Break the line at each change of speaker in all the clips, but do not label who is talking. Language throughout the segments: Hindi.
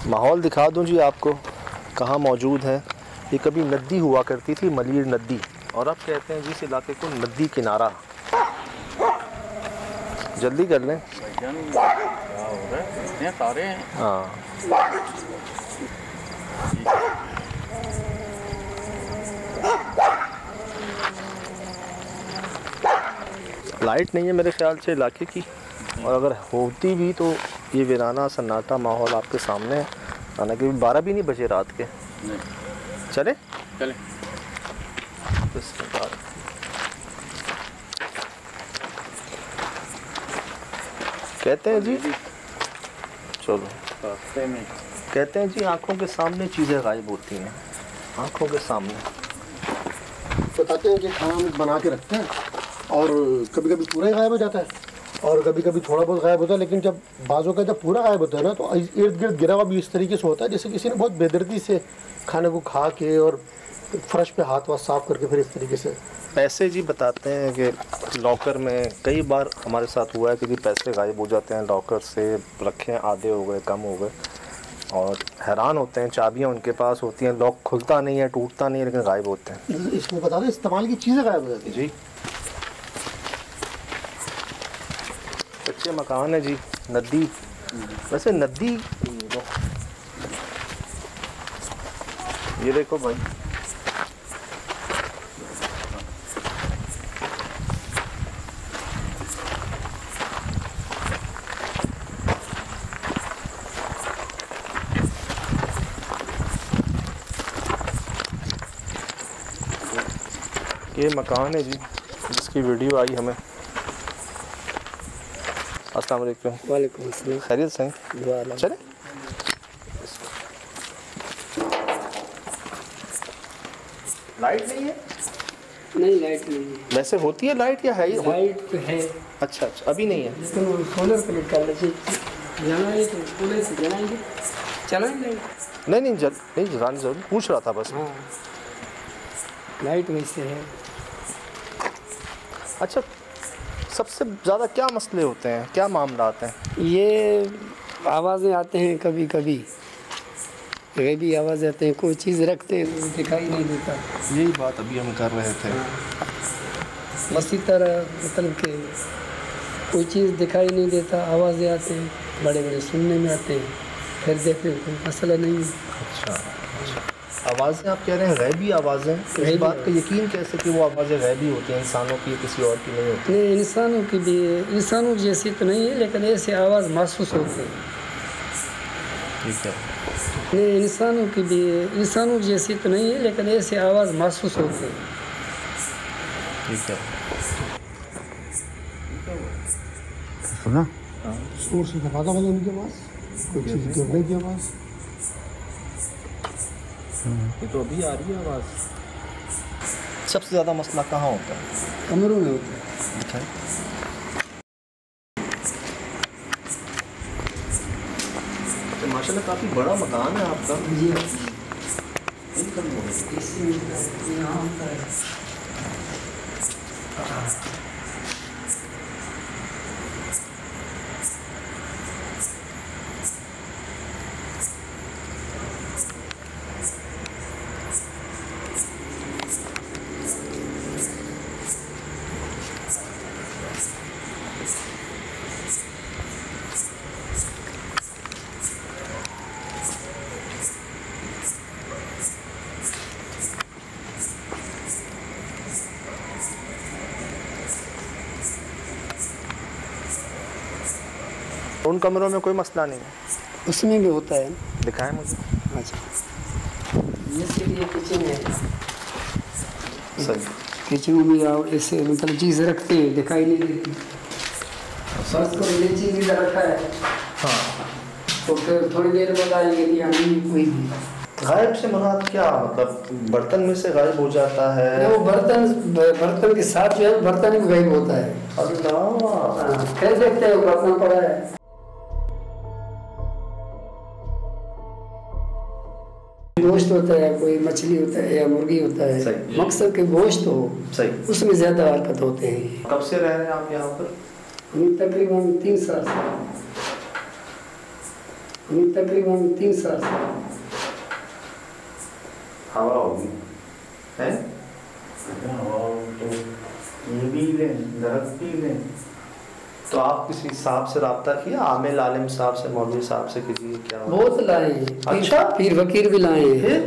माहौल दिखा दूं जी आपको कहाँ मौजूद है। ये कभी नदी हुआ करती थी, मलीर नदी, और अब कहते हैं जी इस इलाके को नदी किनारा। जल्दी कर लें।
तारे हैं।
हाँ, लाइट नहीं है मेरे ख्याल से इलाके की, और अगर होती भी तो ये वीराना सन्नाटा माहौल आपके सामने है। हालांकि 12 भी नहीं बजे रात के।
नहीं।
चले
चले।
कहते हैं जी, चलो
रास्ते में
कहते हैं जी आंखों के सामने चीज़ें गायब होती हैं। आंखों के सामने
बताते हैं कि खाना हम बना के रखते हैं और कभी कभी पूरा ही गायब हो जाता है और कभी कभी थोड़ा बहुत गायब होता है, लेकिन जब बाजों का जब पूरा गायब होता है ना तो इर्द गिर्द गिरा हुआ भी इस तरीके से होता है जैसे किसी ने बहुत बेदर्दी से खाने को खा के और फर्श पे हाथ वाथ साफ करके फिर इस तरीके से।
पैसे जी बताते हैं कि लॉकर में कई बार हमारे साथ हुआ है कि पैसे गायब हो जाते हैं, लॉकर से रखे हैं, आधे हो गए, कम हो गए, और हैरान होते हैं। चाबियां उनके पास होती हैं, लॉक खुलता नहीं है, टूटता नहीं है, लेकिन गायब होते हैं।
इसमें बता दें इस्तेमाल की चीज़ें गायब हो जाती हैं
जी। कच्चे मकान है जी, नदी, वैसे नदी ये देखो भाई, ये मकान है जी जिसकी वीडियो आई हमें। अस्सलाम वालेकुम।
वालेकुम अस्सलाम।
खैरियत से? चले। लाइट नहीं है?
नहीं, लाइट नहीं है।
वैसे होती है लाइट या है?
लाइट तो है।
अच्छा अच्छा, अभी नहीं है।
लेकिन सोलर कनेक्ट कर लीजिए, जाना है तो सोलर से जलाएंगे, चलाएंगे।
नहीं नहीं जलाने जरूर, पूछ रहा था बस।
हाँ, लाइट वैसे है।
अच्छा, सबसे ज़्यादा क्या मसले होते हैं, क्या मामला आते हैं?
ये आवाज़ें आते हैं, कभी कभी गैबी आवाज़ आते हैं, कोई चीज़ रखते हैं तो दिखाई नहीं देता।
यही बात अभी हम कर रहे थे।
इसी तरह मतलब कि कोई चीज़ दिखाई नहीं देता, आवाज़ें आते हैं, बड़े बड़े सुनने में आते हैं, फिर देखते हैं कोई मसला नहीं है।
अच्छा, आवाज़ें आप कह रहे हैं गैबी आवाज़ें, इस बात का यकीन कैसे कि वो आवाज़ें गैबी होती हैं, इंसानों की किसी और की नहीं होती?
नहीं, इंसानों की भी, इंसानों जैसी तो नहीं है, लेकिन ऐसे आवाज़ महसूस होते हैं।
ठीक है।
नहीं, इंसानों की भी, इंसानों जैसी तो नहीं है, लेकिन ऐसे आवाज़ महसूस होते हैं।
ठीक है।
सुना? शोर से दबाता होगा उनके पास, कोई चीज़ गिरने की आवाज़।
ये तो अभी आ रही है आवाज़। सबसे ज़्यादा मसला कहाँ होता है?
कमरों में होता है।
अच्छा। तो माशाल्लाह काफ़ी बड़ा मकान है आपका।
जी, यहाँ होता है।
उन कमरों में कोई मसला नहीं है?
उसमें भी होता है।
दिखाएं मुझे।
अच्छा, ये किचन है।
सही।
किचन में आप ऐसे मतलब चीज़ रखते हैं, दिखाई नहीं देती। फर्स्ट को ये चीज़ इधर रखा है,
हाँ,
तो फिर थोड़ी देर बाद आएंगे कि यहाँ नहीं कोई भी।
गायब से मुराद क्या, मतलब बर्तन में से गायब हो जाता है?
वो बर्तन के साथ जो है बर्तन भी गायब होता है।
अल्लाह।
फिर देखते हैं बर्तन पड़ा है। गोश्त होता है, कोई मछली होता है या मुर्गी होता है, मकसद के गोश्त हो,
सही,
उसमें ज़्यादा हरकत होते हैं।
कब से रह रहे हैं आप यहाँ पर?
हम तकरीबन 3 साल से। अभी तकरीबन 3 साल से।
हवा होगी है
तो ये भी लें, दरख्त भी लें।
तो आप किसी साहब से रब्ता किया, आमिल आलिम साहब से, मौलवी साहब से किसी क्या?
बहुत लाए हैं,
अच्छा।
पीर फकीर भी लाए हैं।
फिर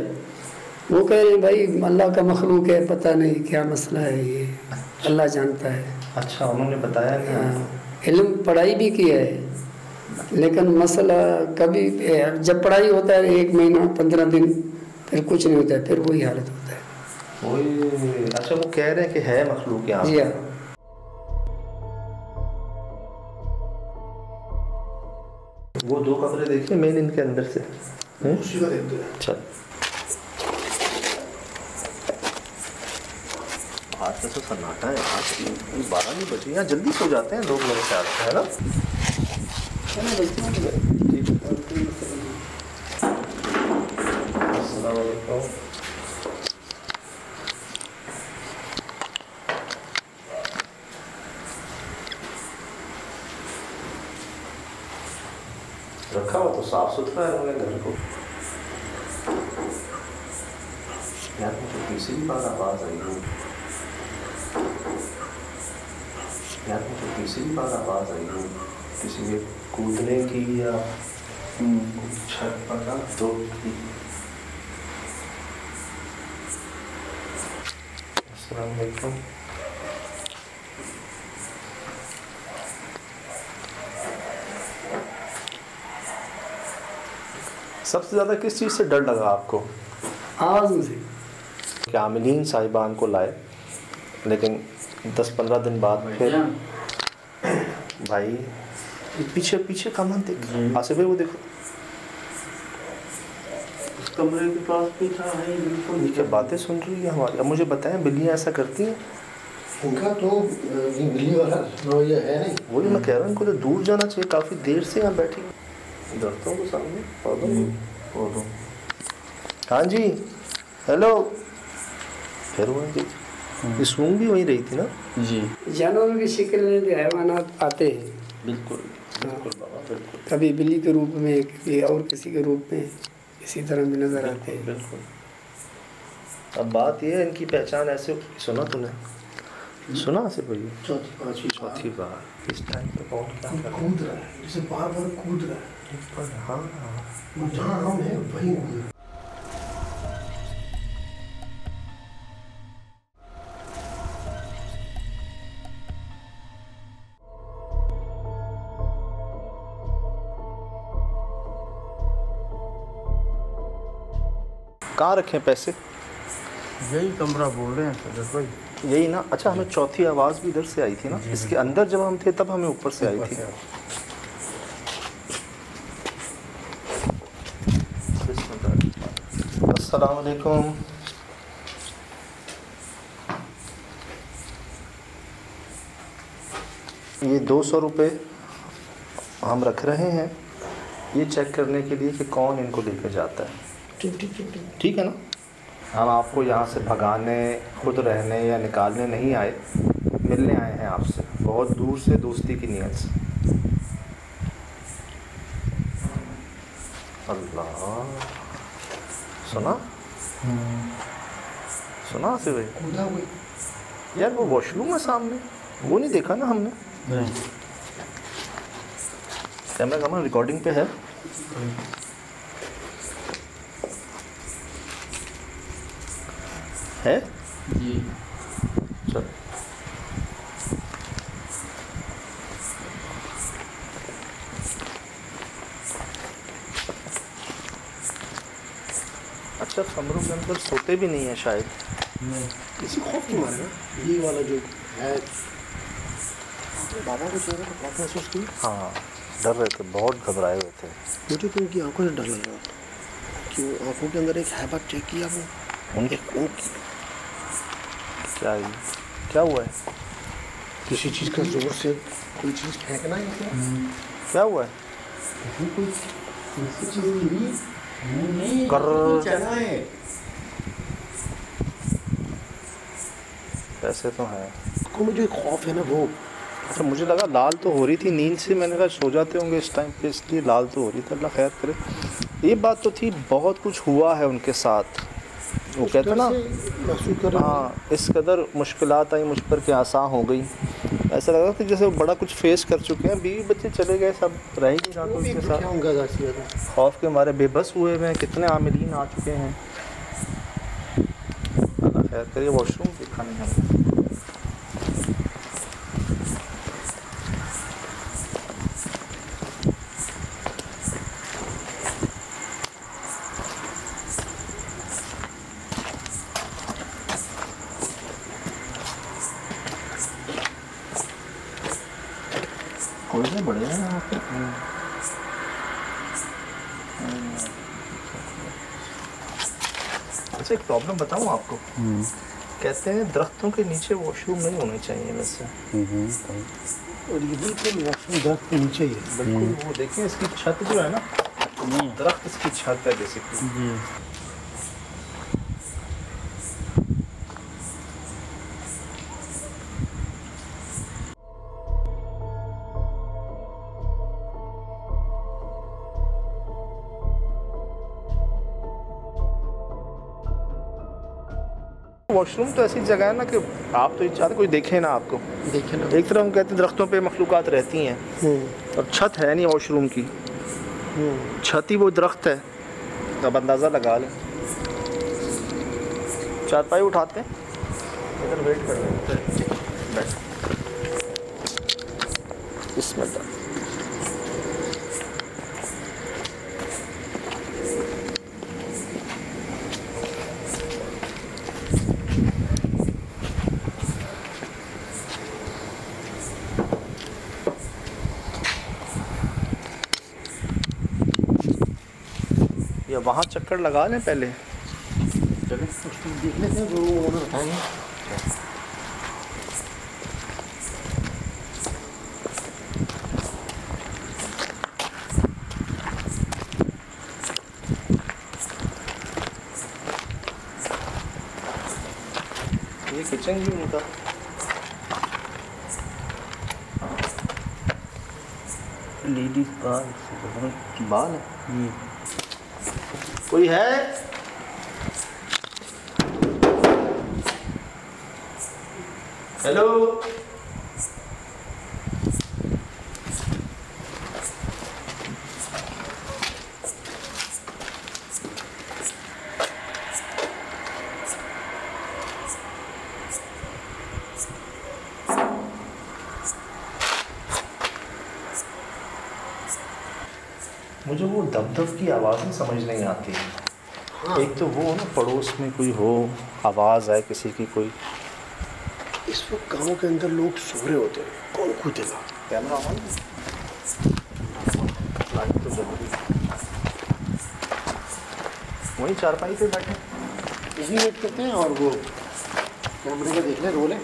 वो कह रहे हैं भाई अल्लाह का मखलूक है, पता नहीं क्या मसला है, ये अल्लाह जानता है।
अच्छा, उन्होंने बताया नहीं?
हाँ, इल्म पढ़ाई भी किया है, लेकिन मसला कभी जब पढ़ाई होता है 1 महीना 15 दिन, फिर कुछ नहीं होता है, फिर वही हालत होता है।
वही। अच्छा, वो कह रहे हैं कि है मखलूक यहाँ?
जी हाँ।
वो 2 कमरे देखिए मेन इनके अंदर से।
उसी का देखते हैं।
चल, आज तो सन्नाटा है, आज 12 नहीं बजे, यहाँ जल्दी सो जाते हैं लोग मेरे ख्याल से, है ना? अस्सलाम वालेकुम। रखा हुआ तो साफ सुथरा है उन्होंने घर को। यार मुझे तीसरी बार आवाज़ आई है, यार मुझे तीसरी बार आवाज़ आई है किसी के कूदने की या छत पर ना दो की। अस्सलाम वालेकुम। सबसे ज़्यादा किस चीज़ से डर लगा आपको?
आवाज़ से।
कि आमिलीन साहिबान को लाए, लेकिन 10-15 दिन बाद फिर भाई पीछे पीछे का मन देख आसिफ भाई, वो देखो
उस कमरे के पास भी था है बिल्कुल।
ये क्या बातें सुन रही है हमारी? अब मुझे बताएं, बिल्लियाँ ऐसा करती हैं?
उनका तो ये बिल्ली वाला रवैया है नहीं।
वही मैं कह रहा हूँ, इनको तो दूर जाना चाहिए, काफ़ी देर से यहाँ बैठी दरख्तों के सामने पौधों। हाँ जी, हेलो। फिर वो जी सूंघ भी वही रही थी ना
जी।
जानवरों की शक्ल में भी हैवानात आते हैं।
बिल्कुल बिल्कुल बाबा, बिल्कुल
कभी बिल्ली के रूप में, कभी और किसी के रूप में, इसी तरह भी नजर आते हैं।
बिल्कुल। अब बात ये है, इनकी पहचान ऐसे। सुना तूने? सुना आसिफ भाई? चौथी बार इस टाइम पे कौन क्या कर
कूद रहा है, जैसे बार बार कूद रहा है।
हाँ,
वो जहाँ हम हैं वहीं कूद रहा है।
कहाँ रखें पैसे?
यही कमरा बोल रहे हैं सदर भाई।
यही ना? अच्छा, हमें चौथी आवाज़ भी इधर से आई थी ना, इसके अंदर जब हम थे तब हमें ऊपर से आई थी। अस्सलाम वालेकुम। ये 200 रुपये हम रख रहे हैं ये चेक करने के लिए कि कौन इनको लेकर जाता है। ठीक है ना? हम आपको यहाँ से भगाने, खुद रहने या निकालने नहीं आए, मिलने आए हैं आपसे, बहुत दूर से, दोस्ती की नीयत से। अल्लाह, सुना सुना से भाई?
कूदा कोई।
यार वो वॉशरूम है सामने, वो नहीं देखा ना हमने? कैमरा कहाँ रिकॉर्डिंग पे है? है
जी।
चल। अच्छा, कमरों के अंदर सोते भी नहीं है शायद।
किसी खौफ की मारे ना, ये वाला जो है। आपने बाबा के चेहरे को बहुत महसूस की?
हाँ, डर रहे थे, बहुत घबराए हुए थे।
मुझे तो उनकी आंखों से डर लग रहा था कि वो आंखों के अंदर एक हैबत चेक किया वो
उनके
उनकी
क्या है? क्या हुआ है?
किसी चीज़ का जोर से कोई चीज़ फेंकना है क्या?
क्या हुआ है?
कोई ऐसी चीज़ गिरी
कर
चला है।
पैसे तो हैं।
को मुझे खौफ है ना वो
अच्छा, मुझे लगा लाल तो हो रही थी नींद से, मैंने कहा सो जाते होंगे इस टाइम पे, इसलिए लाल तो हो रही थी। अल्लाह खैर करे। ये बात तो थी, बहुत कुछ हुआ है उनके साथ, वो कहते ना हाँ, इस कदर मुश्किलात आई मुझ पर कि आसान हो गई। ऐसा लगा कि जैसे वो बड़ा कुछ फेस कर चुके हैं, बीवी बच्चे चले गए, सब रह ही नहीं रहा तो उनके साथ, खौफ के मारे बेबस हुए हुए हैं, कितने आमिलीन आ चुके हैं। अल्लाह खैर करिए। वॉशरूम दिखाने हैं, कोयले बड़े हैं यहाँ पे। अच्छा, एक प्रॉब्लम बताऊँ आपको। कहते हैं दरख्तों के नीचे वॉशरूम नहीं होने चाहिए वैसे।
और ये बिल्कुल वॉशरूम दरख्त के नीचे ही है।
बिल्कुल, वो देखें इसकी छत जो है ना, दरख्त इसकी छत है बेसिकली। वॉशरूम तो ऐसी जगह है ना कि आप तो चाहते कोई देखे ना आपको।
देखे ना,
एक तरफ हम कहते हैं दरख्तों पे मखलूक़ात रहती हैं और छत है नहीं वॉशरूम की, छत ही वो दरख्त है। अब अंदाज़ा लगा लें। चारपाई उठाते हैं, इधर वेट कर रहे हैं, बैठ। बिस्मिल्लाह। या वहाँ चक्कर लगा लें पहले,
चले देख लेते हैं, जो उन्होंने बताएंगे।
ये किचन भी उनका।
लेडीज
बाल है। कोई है? हेलो, मुझे वो दब की आवाज़ें समझ नहीं आती। हाँ। एक तो वो ना पड़ोस में कोई हो, आवाज़ आए किसी की कोई।
इस वक्त गाँव के अंदर लोग सो रहे होते हैं, कौन कूदेगा?
कैमरा ऑन, लाइट तो जरूरी। वहीं चारपाई पे बैठे
इसी वेट करते हैं और वो कैमरे का देख लें, रोल है।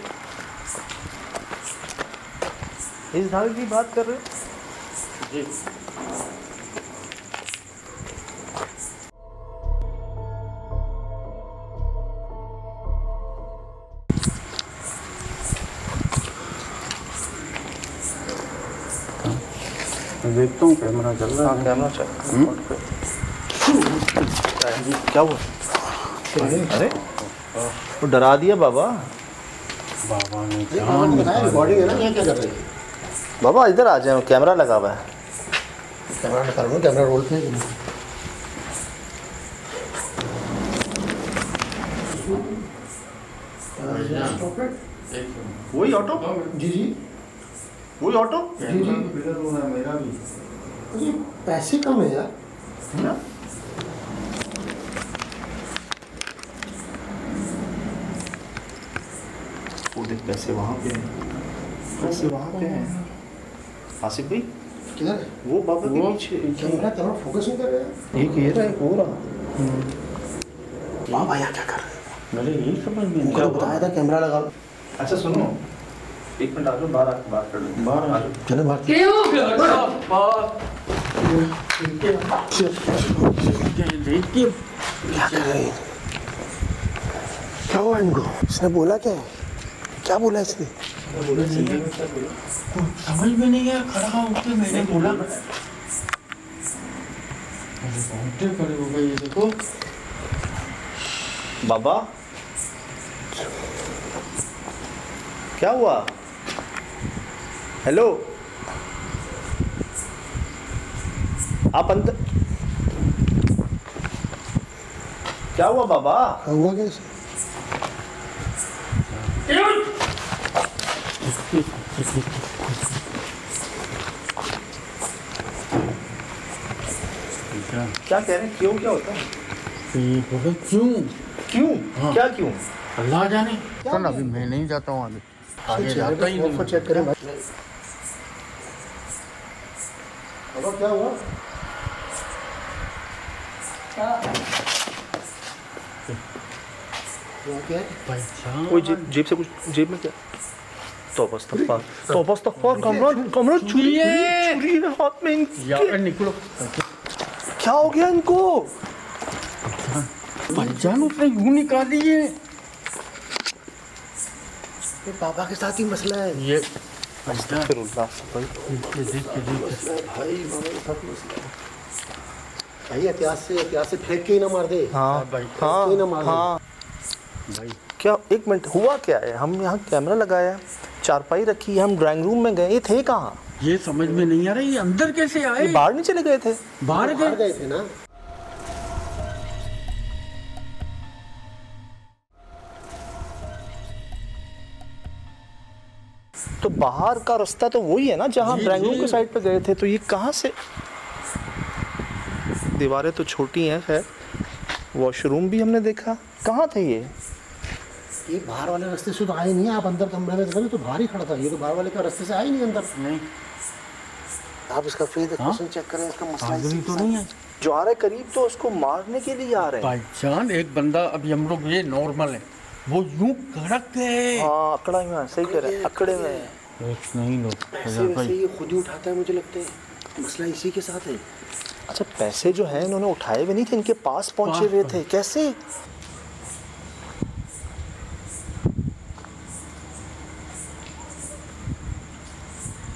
इस धागे की बात कर रहे हो जी?
देखता हूँ कैमरा चल रहा है।
कैमरा चल। क्या हुआ? अरे वो डरा दिया बाबा।
बाबा ने
रिकॉर्डिंग है ना, यहाँ क्या कर रहे हैं?
बाबा इधर आ जाए, कैमरा लगा हुआ है।
कैमरा निकाल लो, कैमरा रोल पे।
वही ऑटो?
जी जी
वही ऑटो?
जी जी,
मेरा भी।
ये पैसे कम है यार।
वो देख पैसे वहाँ पे हैं, पैसे वहाँ पे हैं। आसिफ भाई
किधर है?
वो बाबा के पीछे।
कैमरा कैमरा फोकस नहीं कर रहा है।
एक ये रहा, एक वो रहा।
बाबा यहाँ क्या कर रहे हैं?
मेरे यही समझ में
उनको बताया था कैमरा लगा लो।
अच्छा सुनो, एक मिनट आ जाओ, बाहर आके बात कर लो।
बाहर
आ जाओ।
चले बाहर। क्या कर रहे हैं? क्या हुआ इनको? इसने बोला क्या है? क्या बोला इसने?
समझ में नहीं आया, खड़ा होके मैंने बोला घंटे खड़े हो गए, ये देखो।
बाबा क्या हुआ? हेलो, आप अंदर? क्या हुआ बाबा?
हुआ कैसे?
क्या कह रहे हैं? क्यों? क्या होता है?
क्यों?
क्यों?
हाँ।
क्या क्यों?
अल्लाह जाने। सुन, अभी मैं नहीं जाता हूँ, आगे जाता ही नहीं।
चेक करें भाई। बाबा क्या हुआ? हुआ क्या है?
पहचान
कोई जेब से कुछ, जेब में क्या? तौबा इस्तग़फ़ार, कमरा चोरी है हाथ में इनके।
यार निकलो।
क्या हो गया इनको?
पहचान उसने यूं निकाली है।
ये पापा के साथ ही मसला है।
ये
अस्तग़फिरुल्लाह भाई।
भाई बाबा के साथ मसला है भाई। एहतियात से फेंक के ही ना मार दे।
हाँ
भाई,
फेंक के ही ना मार दे।
हाँ।
भाई
क्या, एक मिनट, हुआ क्या है? हम यहाँ कैमरा लगाया है, चारपाई रखी है, हम ड्राइंग रूम में गए, ये थे कहाँ?
ये समझ में नहीं आ रहा, ये अंदर कैसे आए?
ये बाहर नहीं चले गए थे?
बाहर
बाहर
गए।
गए थे ना।
तो बाहर का रास्ता तो वही है ना जहाँ
जी,
ड्राइंग रूम
जी।
के साइड पे गए थे, तो ये कहाँ से? दीवारें तो छोटी हैं, खैर वॉशरूम भी हमने देखा। कहाँ थे ये?
ये बाहर वाले रास्ते से तो आए नहीं। आप अंदर कमरे में गए तो बाहर ही खड़ा था। ये तो बाहर वाले का रास्ते से आए नहीं अंदर।
नहीं,
आप इसका फेस एक्सप्रेशन चेक करें। इसका मसला
आदमी तो नहीं है।
जो आ रहे करीब तो उसको मारने के लिए आ रहे हैं।
पहचान एक बंदा, अभी हम लोग ये नॉर्मल है, वो यूं कड़क है।
हाँ, अकड़ा में है, सही कह रहे हैं, अकड़े में है।
नहीं लो
पैसे वैसे ये खुद ही उठाता है, मुझे लगता है मसला इसी के साथ है।
अच्छा, पैसे जो हैं इन्होंने उठाए हुए नहीं थे, इनके पास पहुंचे हुए थे, कैसे?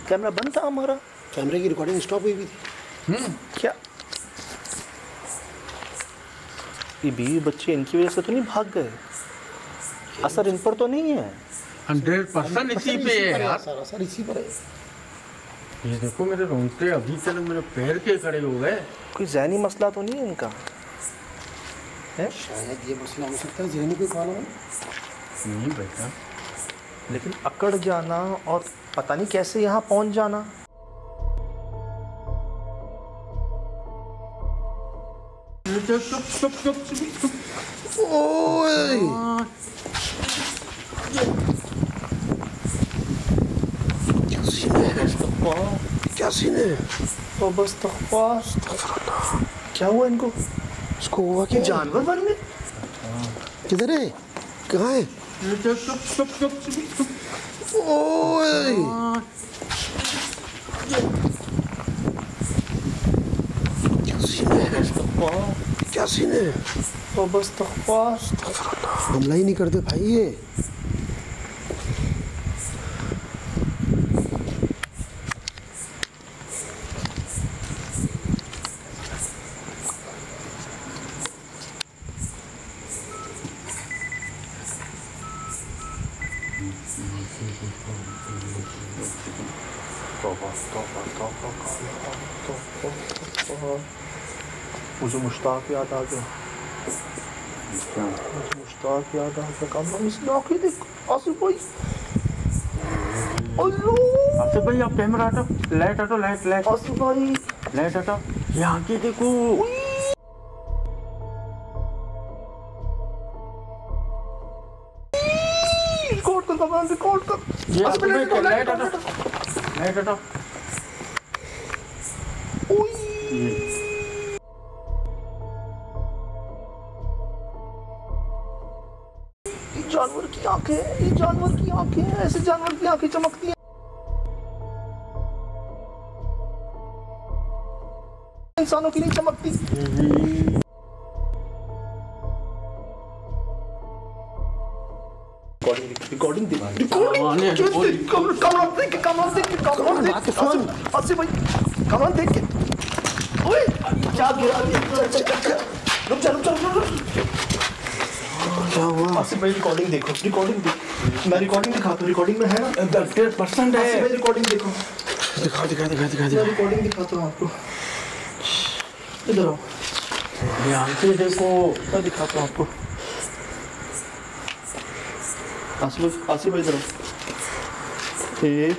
कैमरा बंद था हमारा,
कैमरे की रिकॉर्डिंग स्टॉप हुई भी थी।
क्या ये बीवी बच्चे इनकी वजह से तो नहीं भाग गए? असर इन पर तो नहीं है?
100% इसी पे है यार।
सर इसी पर है।
ये देखो मेरे रोंगटे अभी तक मेरे पैर के खड़े हो गए।
कोई ज़हनी मसला तो नहीं है इनका? है
शायद ये मसला हो सकता है, ज़हनी कोई प्रॉब्लम है।
नहीं बेटा,
लेकिन अकड़ जाना और पता नहीं कैसे यहाँ पहुँच जाना।
चुप चुप चुप चुप।
ओए क्या सीन है?
तो बस क्या हुआ इनको?
इसको हुआ क्या?
जानवर बन गए?
किधर है? कहाँ है?
चुप चुप चुप चुप।
ओए क्या सीन है?
तो बस
हमला ही नहीं करते भाई ये।
मुझे मुश्ताक याद आ गया। मुझे मुश्ताक याद आ गया। काम इसने आंखें देख, आसिफ भाई। अल्लाह,
आसिफ भाई आप कैमरा हटाओ, लाइट हटाओ, लाइट
आसिफ भाई,
लाइट हटाओ। ये आंखें देखो।
रिकॉर्ड कर कमान, रिकॉर्ड कर।
ये
आसिफ भाई,
आसिफ भाई
लाइट
लाइट
हटाओ,
हटाओ, लाइट हटाओ।
ये जानवर की आंखें हैं, ये जानवर की आंखें हैं, ऐसे जानवर की आंखें चमकती हैं, इंसानों की नहीं चमकती। रिकॉर्डिंग आसिफ भाई कमान देख के ओए क्या गिरा दिया रुक जा
क्या हुआ?
आसिफ भाई रिकॉर्डिंग देखो मैं रिकॉर्डिंग दिखाता हूँ रिकॉर्डिंग में है ना 100% है आसिफ भाई रिकॉर्डिंग देखो
दिखा
मैं रिकॉर्डिंग दिखाता हूँ आपको इधर आओ
यहाँ पे देखो
मैं दिखाता हूँ आपको आसिफ भाई इधर आओ ये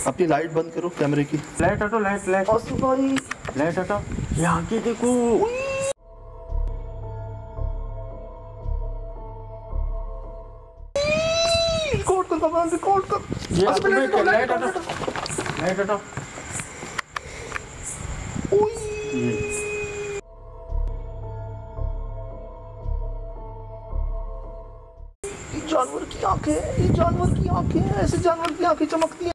अपनी लाइट बंद करो कैमरे की
लाइट हटो लाइट
आसिफ भाई
लाइट हटो यहाँ की देखो
रिकॉर्ड कर
आसिफ भाई लाइट हटो
जानवर की आंखें ये जानवर की आंखें ऐसे जानवर की आंखें चमकती हैं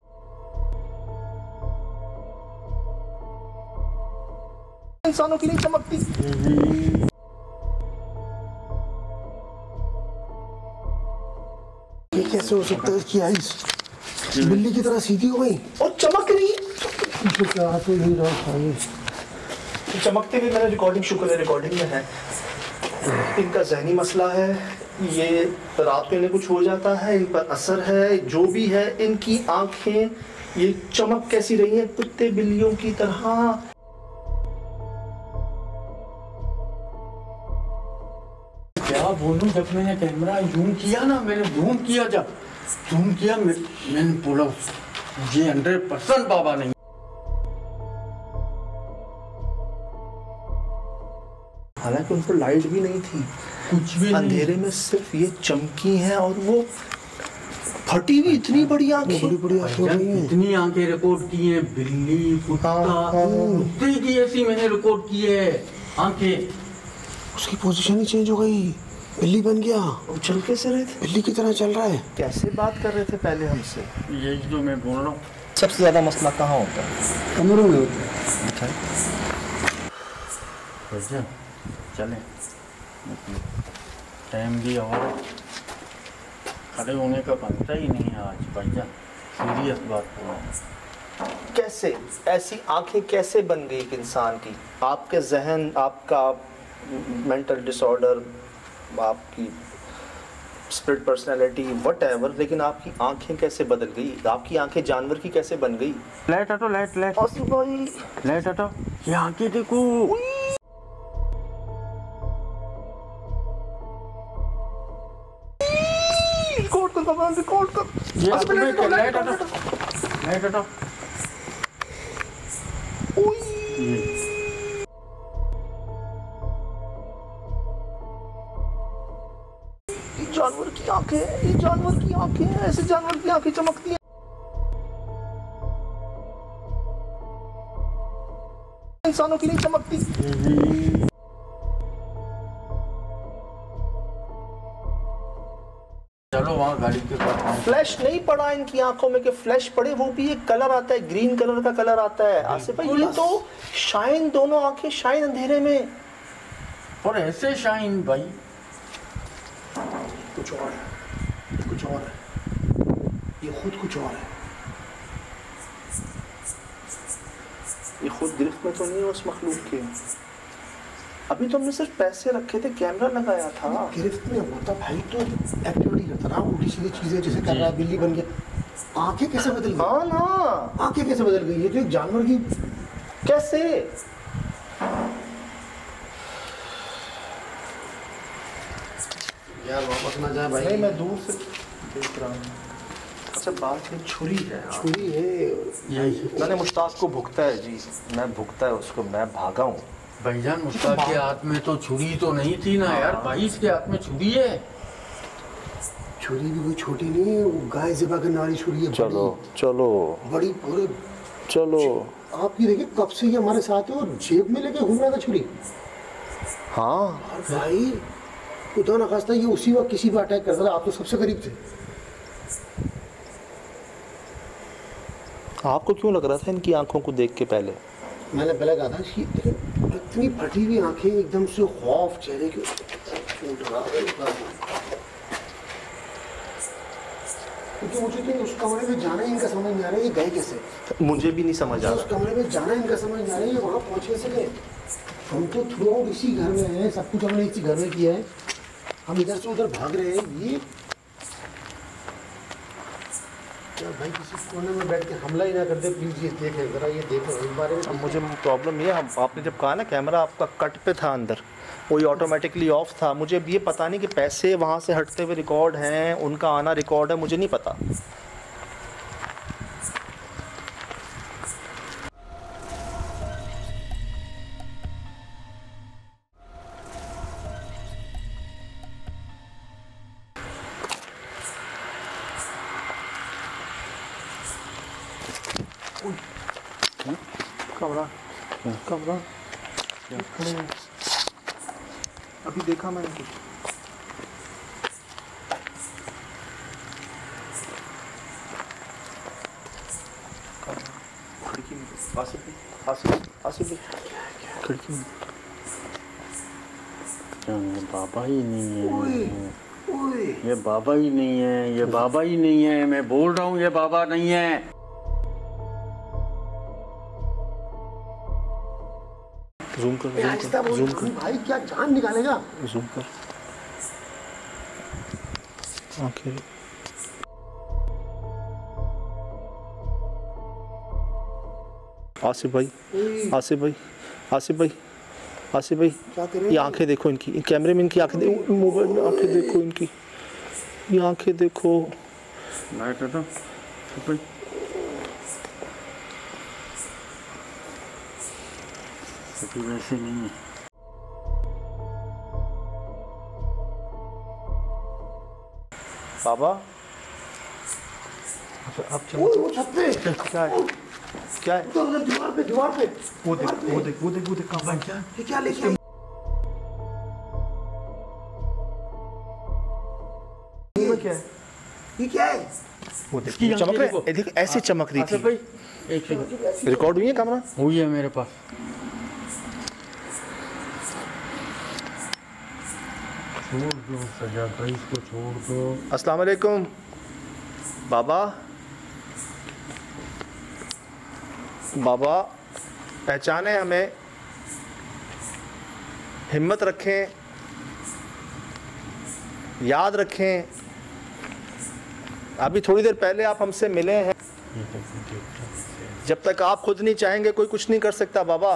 इंसानों की नहीं चमकती
ये कैसे हो सकता है कि आइस बिल्ली की तरह सीधी हो गई
और चमक रही
क्या तो नहीं रहा ये
चमकते हुए मैंने रिकॉर्डिंग शुक्र है रिकॉर्डिंग में है इनका जहनी मसला है ये रात में इन्हें कुछ हो जाता है इन पर असर है जो भी है इनकी आंखें ये चमक कैसी रही हैं कुत्ते बिल्लियों की तरह
क्या बोलूं जब मैंने कैमरा जूम किया ना मैंने बोला ये 100% बाबा नहीं
हालांकि उन पर लाइट भी नहीं थी
कुछ भी
अंधेरे में सिर्फ ये चमकी हैं और वो फटी हुई इतनी बड़ी आंखें
बड़ी आंखें इतनी आंखें रिकॉर्ड की हैं बिल्ली कुत्ता कुत्ते की ऐसी मैंने रिकॉर्ड की है आंखें उसकी पोजीशन ही चेंज हो गई बिल्ली बन गया
वो चल कैसे रहे थे
बिल्ली की तरह चल रहा है
कैसे बात कर रहे थे पहले हमसे
यही जो मैं बोल रहा हूँ
सबसे ज्यादा मसला कहाँ होता है
कमरों में होता है
अच्छा चलें टाइम भी और खड़े होने का बनता ही नहीं है आज भैया सीरियस बात बोल रहा हूँ
कैसे ऐसी आंखें कैसे बन गई एक इंसान की आपके जहन आपका मेंटल डिसऑर्डर आपकी स्प्लिट पर्सनैलिटी व्हाटएवर लेकिन आपकी आंखें कैसे बदल गई आपकी आंखें जानवर की कैसे बन गई
लाइट हटो लाइट
आसिफ भाई
लाइट हटो ये आंखें देखो
रिकॉर्ड कर
लाइट हटो
जानवर की आंखें ऐसे जानवर की आंखें चमकती हैं इंसानों की नहीं चमकती
चलो वहाँ गाड़ी के पास
फ्लैश नहीं पड़ा इनकी आंखों में कि फ्लैश पड़े वो भी एक कलर आता है ग्रीन कलर का कलर आता है आसिफ भाई ये तो शाइन दोनों आंखें शाइन अंधेरे में
और ऐसे शाइन भाई
कुछ और है ये खुद कुछ और है ये खुद गिरफ्त में तो नहीं है उस मखलूक के अभी तो हमने सिर्फ पैसे रखे थे कैमरा लगाया था
गिरफ्त में होता भाई तो एक्टिविटी करता ना उल्टी सीधी चीजें जैसे कर रहा बिल्ली बन गया आंखें कैसे बदल गई
हाँ ना
आंखें कैसे बदल गई ये तो एक जानवर की
कैसे
यार वापस ना जाए भाई
नहीं मैं दूर से देख रहा हूँ अच्छा बात है छुरी है
छुरी है यही
मैंने मुश्ताक को भुगता है जी मैं भुगता है उसको मैं भागा हूँ
भाईजान मुश्ताक के हाथ में तो छुरी तो नहीं थी ना यार भाई इसके हाथ में छुरी है छुरी भी कोई छोटी नहीं है वो गाय ज़िबा करने वाली छुरी है
चलो
बड़ी पूरे आप ये देखिए कब से ये हमारे साथ है और जेब में लेके घूम रहा था छुरी
हाँ
और भाई खुदा ना खास्ता ये उसी वक्त किसी पर अटैक करता था आप तो सबसे करीब थे
आपको क्यों लग रहा था इनकी आंखों को देख के पहले
मैंने पहले कहा था इतनी फटी हुई आंखें एकदम से खौफ चेहरे के उठ रहा है। क्योंकि मुझे तो उस कमरे में जाना ही इनका समझ नहीं आ रहा है, ये गए कैसे?
मुझे भी नहीं समझ आ
उस
रहा।
कमरे में जाना इनका समझ नहीं आ रहा है, ये वहाँ पहुँच कैसे गए? हम तो थ्रू आउट इसी घर में हैं, सब कुछ हमने इसी घर में किया है, हम इधर से उधर भाग रहे हैं। ये क्या भाई किसी कोने में बैठ के हमला ही ना कर दे प्लीज। ये देखें जरा, ये देखो इस बारे में।
अब मुझे प्रॉब्लम ये, हम आपने जब कहा ना कैमरा आपका कट पे था अंदर, वो ऑटोमेटिकली ऑफ था। मुझे ये पता नहीं कि पैसे वहाँ से हटते हुए रिकॉर्ड हैं, उनका आना रिकॉर्ड है, मुझे नहीं पता। कमरा कमरा अभी देखा मैंने कुछ। खिड़की में आसिफ आसिफ खिड़की में।
ये बाबा ही नहीं है, ये बाबा ही नहीं है, ये बाबा ही नहीं है। मैं बोल रहा हूँ ये बाबा नहीं है।
जूम कर जूम कर
भाई क्या जान निकालेगा?
जूम कर आखिर। आसिफ भाई आसिफ भाई आसिफ भाई आसिफ भाई,
क्या कर रहे
ये
हैं?
आंखें देखो इनकी, कैमरे में इनकी आंखें देखो, मोबाइल में आंखें देखो इनकी, ये आंखें देखो।
लाइट है तो भाई अभी वैसे नहीं है।
बाबा अब
वो छत पे
क्या है क्या है?
उधर दीवार पे
वो देख कहाँ है? क्या
ये क्या लेके आई?
ये क्या है?
ये क्या है?
वो देख
इसकी
चमक
आंखें
रहे
देखो।
हैं, देख ऐसे चमक रही
आसिफ
थी।
भाई एक सेकंड,
रिकॉर्ड हुई है कैमरा?
हुई है मेरे पास। छोड़ दो सजा भाई, इसको छोड़ दो।
अस्सलाम वालेकुम बाबा। बाबा पहचाने हमें, हिम्मत रखें, याद रखें। अभी थोड़ी देर पहले आप हमसे मिले हैं। जब तक आप खुद नहीं चाहेंगे कोई कुछ नहीं कर सकता बाबा।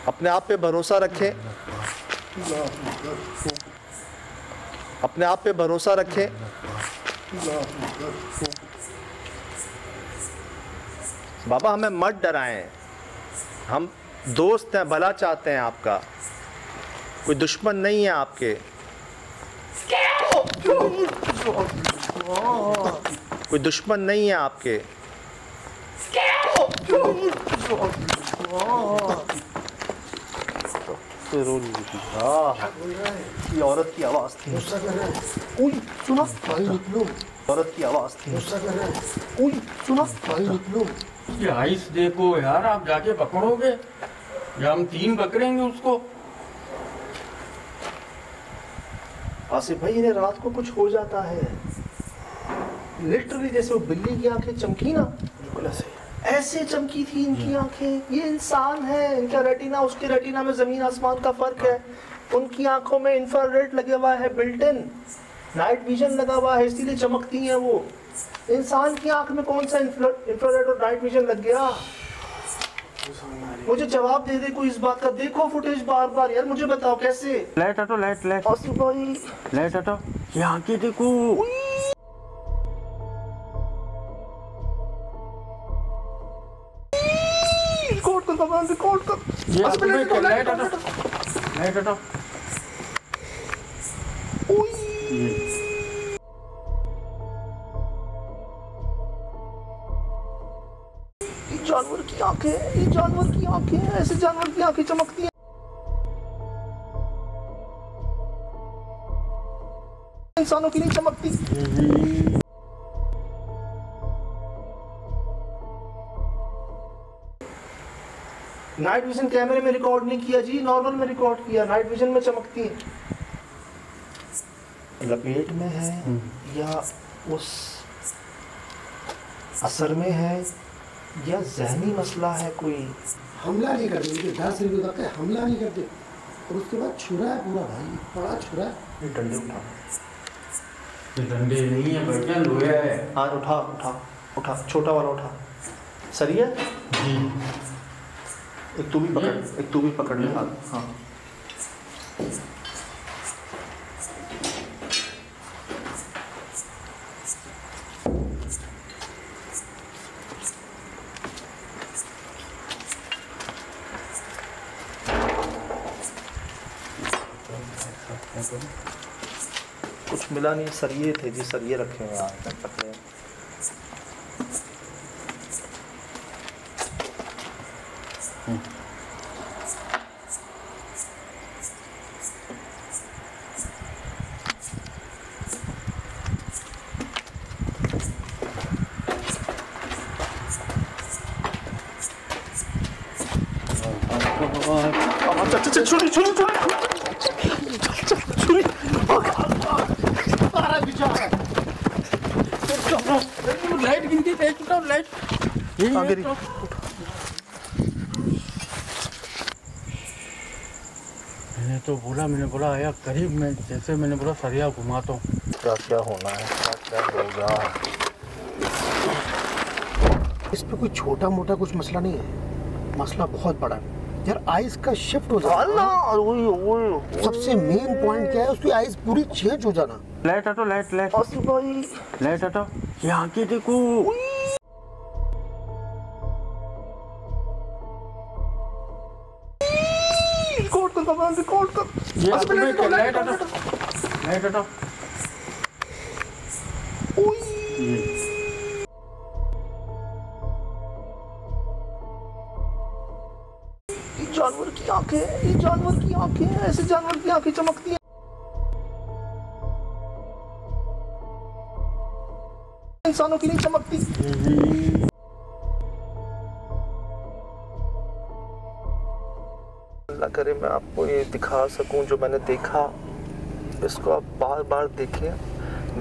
अपने आप पे भरोसा रखें, अपने आप पे भरोसा रखें। बाबा हमें मत डराएं, हम दोस्त हैं, भला चाहते हैं आपका, कोई दुश्मन नहीं है आपके। कोई दुश्मन नहीं है आपके। ये औरत की आवाज थी।
गुस्सा कर रहा है। उई सुनो भाई निकलो।
औरत की आवाज थी।
गुस्सा कर रहा है। उई सुनो भाई निकलो।
ये आइस देखो यार, आप जाके पकड़ोगे या हम 3 पकड़ेंगे उसको?
आसिफ भाई इन्हें रात को कुछ हो जाता है, लिटरली जैसे वो बिल्ली की आंखें चमकी ना, बिल्कुल ऐसे चमकी थी इनकी आंखें। ये इंसान है, इनका रेटिना उसके रेटिना में जमीन आसमान का फर्क है। उनकी आंखों में इंफ्रारेड लगे हुआ है, बिल्ट इन नाइट विजन लगा हुआ है, इसीलिए चमकती हैं वो। इंसान की आंख में कौन सा इंफ्रारेड और नाइट विजन लग गया? मुझे जवाब दे दे कोई इस बात का। देखो फुटेज बार बार यार, मुझे बताओ कैसे।
लाइट हटो, लाइट
आसिफ भाई
लाइट हटो, ये आंखें देखो।
रिकॉर्ड कर बाबा, रिकॉर्ड कर।
ये
आसिफ भाई,
लाइट हटो, लाइट हटो।
ये जानवर की आंखें हैं, ये जानवर की आंखें हैं, ऐसे जानवर की आंखें चमकती हैं। इंसानों की नहीं चमकती। नाइट विजन कैमरे में रिकॉर्ड नहीं किया जी, नॉर्मल में रिकॉर्ड किया। नाइट विजन में चमकती है। लपेट में है या उस असर में है या जहनी मसला है कोई।
हमला नहीं करते, मुझे 10 रुपये बताते हैं, हमला नहीं करते। और उसके बाद छुरा है पूरा भाई, बड़ा छुरा है।
ये डंडे उठा,
ये डंडे नहीं है बेटा, लोहा है।
हाँ उठा उठा उठा, छोटा वाला उठा। सही है
जी।
एक तू भी पकड़, एक तू भी पकड़ ले हाथ। हाँ कुछ मिला नहीं, सरिये थे जी, सरिये रखे हैं यहाँ पे पतले। चल छुरी छुरी छुरी छुरी
लाइट गिनती है, लाइट
आगे री।
मैंने बोला आया करीब में, जैसे मैंने बोला सरिया घुमाता हूँ।
क्या क्या होना है, क्या क्या होगा।
इस पे कोई छोटा मोटा कुछ मसला नहीं है, मसला बहुत बड़ा है यार। आइस का शिफ्ट हो जाना, सबसे मेन पॉइंट क्या है, उसकी आइस पूरी चेंज हो जाना।
लाइट हटो, लाइट लाइट लाइट हटो, ये आंखें देखो।
रिकॉर्ड कर बाबा, रिकॉर्ड कर।
ये लाइट हटो, लाइट हटो।
जानवर की आंखें, ये जानवर की आंखें, ऐसे जानवर की आंखें चमकती हैं। इंसानों की नहीं चमकती। अल्लाह करे मैं आपको ये दिखा सकूं जो मैंने देखा, इसको आप बार बार देखें।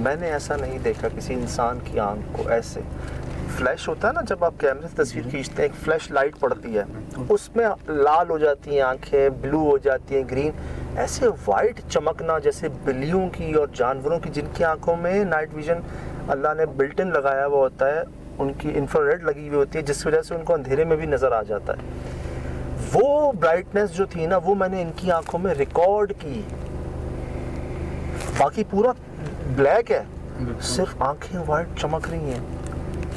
मैंने ऐसा नहीं देखा किसी इंसान की आंख को ऐसे। फ्लैश होता है ना, जब आप कैमरे से तस्वीर खींचते हैं, एक फ्लैश लाइट पड़ती है, उसमें लाल हो जाती हैं आंखें, ब्लू हो जाती हैं, ग्रीन, ऐसे वाइट चमकना जैसे बिल्लियों की और जानवरों की जिनकी आंखों में नाइट विजन अल्लाह ने बिल्ट इन लगाया हुआ होता है, उनकी इंफ्रारेड लगी हुई होती है, जिस वजह से उनको अंधेरे में भी नज़र आ जाता है। वो ब्राइटनेस जो थी ना, वो मैंने इनकी आंखों में रिकॉर्ड की। बाकी पूरा ब्लैक है, सिर्फ आंखें वाइट चमक रही हैं।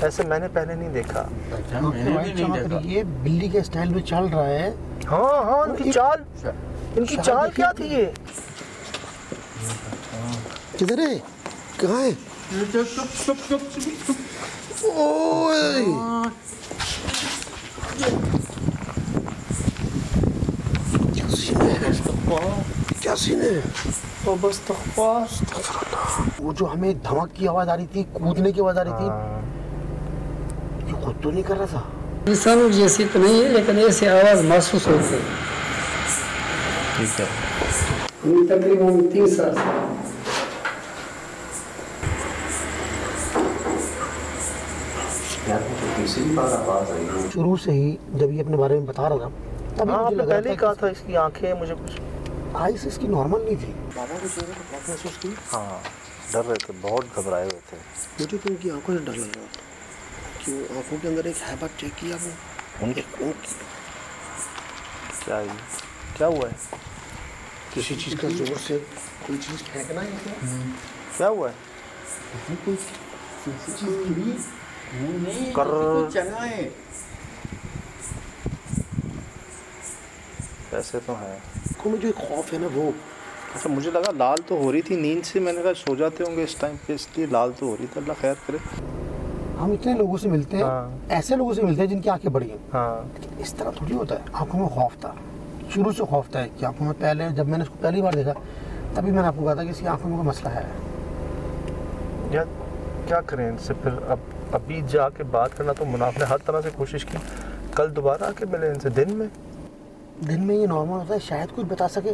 ऐसे मैंने पहले नहीं देखा।
मैंने भी नहीं देखा।
ये बिल्ली के स्टाइल में चल रहा है।
हाँ हाँ, इनकी चाल क्या थी ये?
किधर है, कहाँ है? ओए क्या सीन है?
तो बस
वो जो हमें धमक की आवाज आ रही थी, कूदने की आवाज आ रही थी, ये खुद तो नहीं कर रहा था।
इंसानों जैसी तो नहीं है, लेकिन ऐसी आवाज़ महसूस होती है।
ठीक है।
तकरीबन 3 साल से
तीसरी बार आवाज आई।
शुरू से ही जब ये अपने बारे में बता रहा था, तभी
हाँ,
मुझे
आपने
लगा
पहले ही कहा था इसकी आंखें मुझे कुछ।
आइस इसकी नॉर्मल नहीं थी। बाबा के चेहरे पर बहुत महसूस की।
हाँ, डर रहे थे, बहुत घबराए हुए थे।
मुझे तो उनकी आंखों से डर लग रहा था कि आंखों के अंदर एक हैबत चेक किया वो
उनकी क्या हुआ है?
किसी चीज़ का जोर से कोई चीज़ फेंकना है
क्या हुआ है?
कोई चीज़ गिरी
नहीं,
कर
चना है।
ऐसे तो है।
को में जो एक खौफ है ना वो।
अच्छा, मुझे लगा लाल तो हो रही थी नींद से, मैंने कहा सो जाते होंगे इस टाइम पे, इसलिए लाल तो हो रही थी। अल्लाह खैर करे।
हम इतने लोगों से मिलते हैं,
हाँ।
ऐसे लोगों से मिलते हैं जिनकी आंखें बड़ी हैं।
हाँ,
इस तरह थोड़ी होता है। आंखों में खौफ था, शुरू से खौफ था कि आंखों में। पहले जब मैंने इसको पहली बार देखा, तभी मैंने आपको कहा था कि इसकी आंखों में कोई मसला है।
यार क्या करें इनसे फिर? अब अभी जाके बात करना तो मुनाफ ने हर तरह से कोशिश की, कल दोबारा आके मिले इनसे दिन में।
दिन में ये नॉर्मल होता है, शायद कुछ बता सके।